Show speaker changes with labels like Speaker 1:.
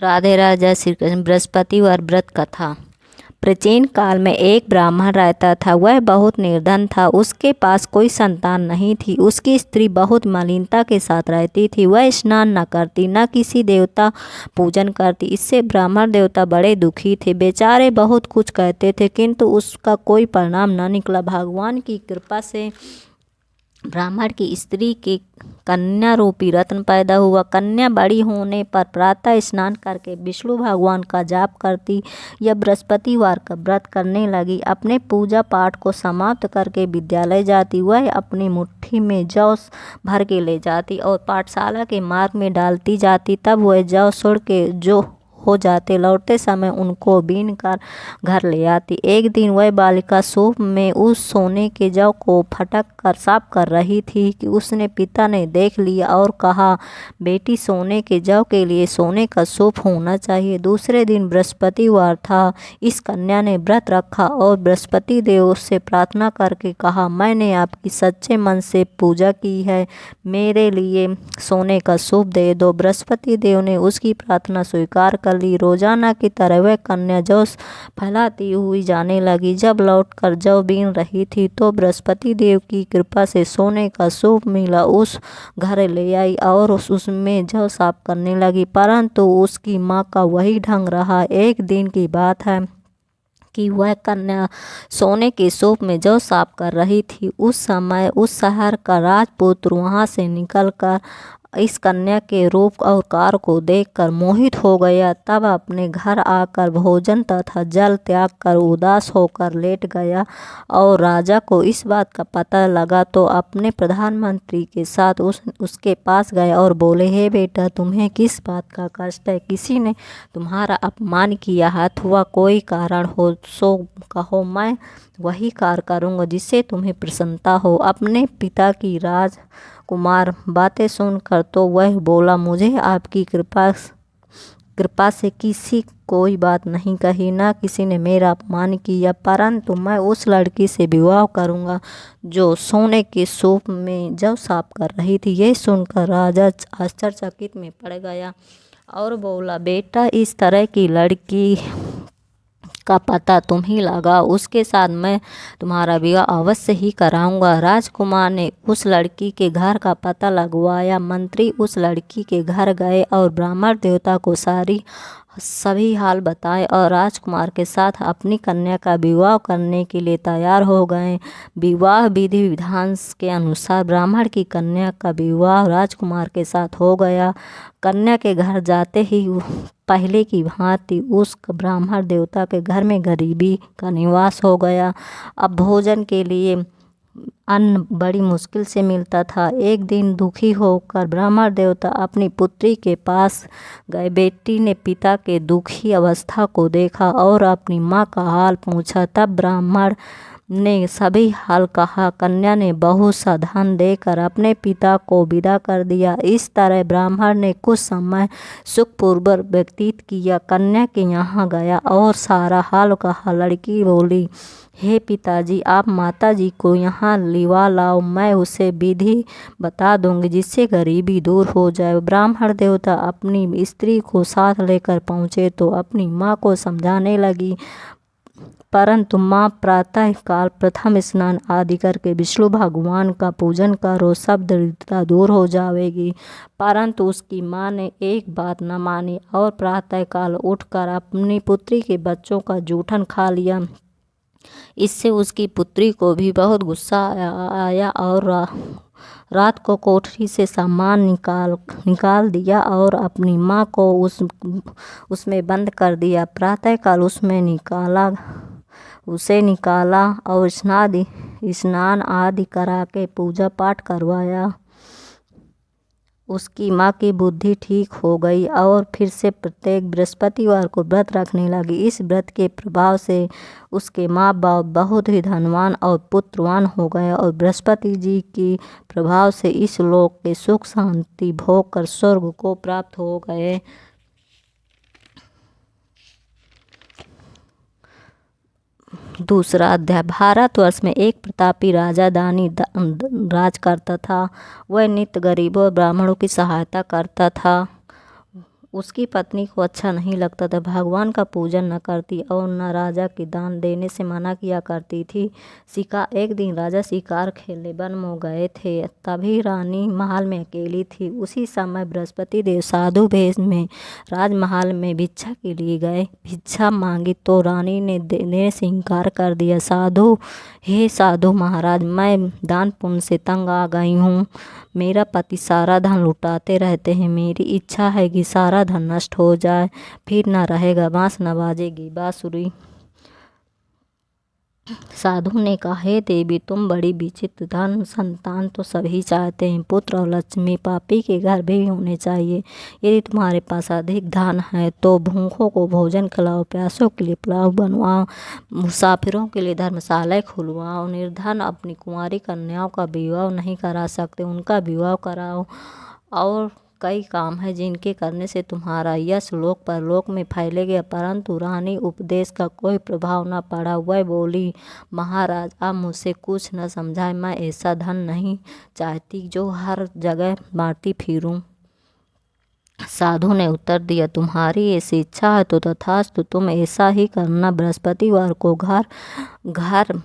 Speaker 1: राधे राधे, जय श्री कृष्ण। बृहस्पति और व्रत कथा। प्राचीन काल में एक ब्राह्मण रहता था। वह बहुत निर्धन था। उसके पास कोई संतान नहीं थी। उसकी स्त्री बहुत मलिनता के साथ रहती थी। वह स्नान न करती, न किसी देवता पूजन करती। इससे ब्राह्मण देवता बड़े दुखी थे। बेचारे बहुत कुछ कहते थे, किंतु उसका कोई परिणाम न निकला। भगवान की कृपा से ब्राह्मण की स्त्री की कन्या रूपी रत्न पैदा हुआ। कन्या बड़ी होने पर प्रातः स्नान करके विष्णु भगवान का जाप करती या बृहस्पतिवार का व्रत करने लगी। अपने पूजा पाठ को समाप्त करके विद्यालय जाती। वह अपनी मुट्ठी में जौ भर के ले जाती और पाठशाला के मार्ग में डालती जाती। तब वह जौ सुड़ के जो हो जाते, लौटते समय उनको बीन कर घर ले आती। एक दिन वह बालिका सूप में उस सोने के जौ को फटक कर साफ कर रही थी कि उसने पिता ने देख लिया और कहा, बेटी, सोने के जौ के लिए सोने का सूप होना चाहिए। दूसरे दिन बृहस्पतिवार था। इस कन्या ने व्रत रखा और बृहस्पति देव से प्रार्थना करके कहा, मैंने आपकी सच्चे मन से पूजा की है, मेरे लिए सोने का सूप दे दो। बृहस्पति देव ने उसकी प्रार्थना स्वीकार कर ली। रोजाना की तरह वह कन्या जौ फैलाती हुई जाने लगी। जब लौटकर जौ बीन रही थी तो बृहस्पति देव की कृपा से सोने का सूप मिला। उस घर ले आई और उसमें जौ साफ करने लगी, परंतु उसकी माँ का वही ढंग रहा। एक दिन की बात है कि वह कन्या सोने के सूप में जौ साफ कर रही थी। उस समय उस शहर का राजपुत्र वहां से निकलकर इस कन्या के रूप और कार को देखकर मोहित हो गया। तब अपने घर आकर भोजन तथा जल त्याग कर उदास होकर लेट गया। और राजा को इस बात का पता लगा तो अपने प्रधानमंत्री के साथ उसके पास गए और बोले, हे बेटा, तुम्हें किस बात का कष्ट है? किसी ने तुम्हारा अपमान किया है अथवा कोई कारण हो सो कहो, मैं वही कार्य करूँगा जिससे तुम्हें प्रसन्नता हो। अपने पिता की राजकुमार बातें सुनकर तो वह बोला, मुझे आपकी कृपा से किसी कोई बात नहीं कही, ना किसी ने मेरा अपमान किया, परंतु मैं उस लड़की से विवाह करूंगा जो सोने के सूप में जौ साफ कर रही थी। यह सुनकर राजा आश्चर्यचकित में पड़ गया और बोला, बेटा, इस तरह की लड़की का पता तुम ही लगा, उसके साथ मैं तुम्हारा विवाह अवश्य ही कराऊंगा। राजकुमार ने उस लड़की के घर का पता लगवाया। मंत्री उस लड़की के घर गए और ब्राह्मण देवता को सभी हाल बताए और राजकुमार के साथ अपनी कन्या का विवाह करने के लिए तैयार हो गए। विवाह विधि विधान के अनुसार ब्राह्मण की कन्या का विवाह राजकुमार के साथ हो गया। कन्या के घर जाते ही पहले की भांति उस ब्राह्मण देवता के घर में गरीबी का निवास हो गया। अब भोजन के लिए अन्न बड़ी मुश्किल से मिलता था। एक दिन दुखी होकर ब्राह्मण देवता अपनी पुत्री के पास गए। बेटी ने पिता के दुखी अवस्था को देखा और अपनी माँ का हाल पूछा। तब ब्राह्मण ने सभी हाल कहा। कन्या ने बहुत सा धन देकर अपने पिता को विदा कर दिया। इस तरह ब्राह्मण ने कुछ समय सुखपूर्वक व्यतीत किया। कन्या के यहाँ गया और सारा हाल कहा। लड़की बोली, हे पिताजी, आप माताजी को यहाँ लिवा लाओ, मैं उसे विधि बता दूंगी जिससे गरीबी दूर हो जाए। ब्राह्मण देवता अपनी स्त्री को साथ लेकर पहुँचे तो अपनी माँ को समझाने लगी, परंतु माँ प्रातः काल प्रथम स्नान आदि करके विष्णु भगवान का पूजन करो, सब दरिद्रता दूर हो जाएगी। परंतु उसकी माँ ने एक बात न मानी और प्रातः काल उठकर अपनी पुत्री के बच्चों का जूठन खा लिया। इससे उसकी पुत्री को भी बहुत गुस्सा आया और रात को कोठरी से सामान निकाल दिया और अपनी माँ को उसमें बंद कर दिया। प्रातःकाल उसे निकाला और स्नान आदि करा के पूजा पाठ करवाया। उसकी माँ की बुद्धि ठीक हो गई और फिर से प्रत्येक बृहस्पतिवार को व्रत रखने लगी। इस व्रत के प्रभाव से उसके माँ बाप बहुत ही धनवान और पुत्रवान हो गए और बृहस्पति जी की प्रभाव से इस लोक के सुख शांति भोग कर स्वर्ग को प्राप्त हो गए। दूसरा अध्याय। भारतवर्ष में एक प्रतापी राजा दानी राज करता था। वह नित्य गरीबों और ब्राह्मणों की सहायता करता था। उसकी पत्नी को अच्छा नहीं लगता था। भगवान का पूजन न करती और न राजा के दान देने से मना किया करती थी। एक दिन राजा शिकार खेलने वन में गए थे। तभी रानी महल में अकेली थी। उसी समय बृहस्पति देव साधु वेश में राजमहल में भिक्षा के लिए गए। भिक्षा मांगी तो रानी ने देने से इनकार कर दिया। हे साधु महाराज, मैं दान पुण्य से तंग आ गई हूँ। मेरा पति सारा धन लुटाते रहते हैं। मेरी इच्छा है कि सारा धन नष्ट हो जाए, फिर न रहेगा बांस न बाजेगी बांसुरी। साधु ने कहा, हे देवी, तुम बड़ी विचित्र, धन संतान तो सभी चाहते हैं, पुत्र और लक्ष्मी पापी के घर भी होने चाहिए। यदि तुम्हारे पास अधिक धन है तो भूखों को भोजन खिलाओ, प्यासों के लिए पुलाव बनवाओ, मुसाफिरों के लिए धर्मशालाएं खुलवाओ। निर्धन अपनी कुंवारी कन्याओं का विवाह नहीं करा सकते, उनका विवाह कराओ। और कई काम है जिनके करने से तुम्हारा यश लोक परलोक में फैलेगा। परंतु रानी उपदेश का कोई प्रभाव न पड़ा। वह बोली, महाराज, आप मुझसे कुछ न समझाए। मैं ऐसा धन नहीं चाहती जो हर जगह बांटती फिरूं। साधु ने उत्तर दिया, तुम्हारी ऐसी इच्छा है तो तथास्तु, तुम ऐसा ही करना। बृहस्पतिवार को घर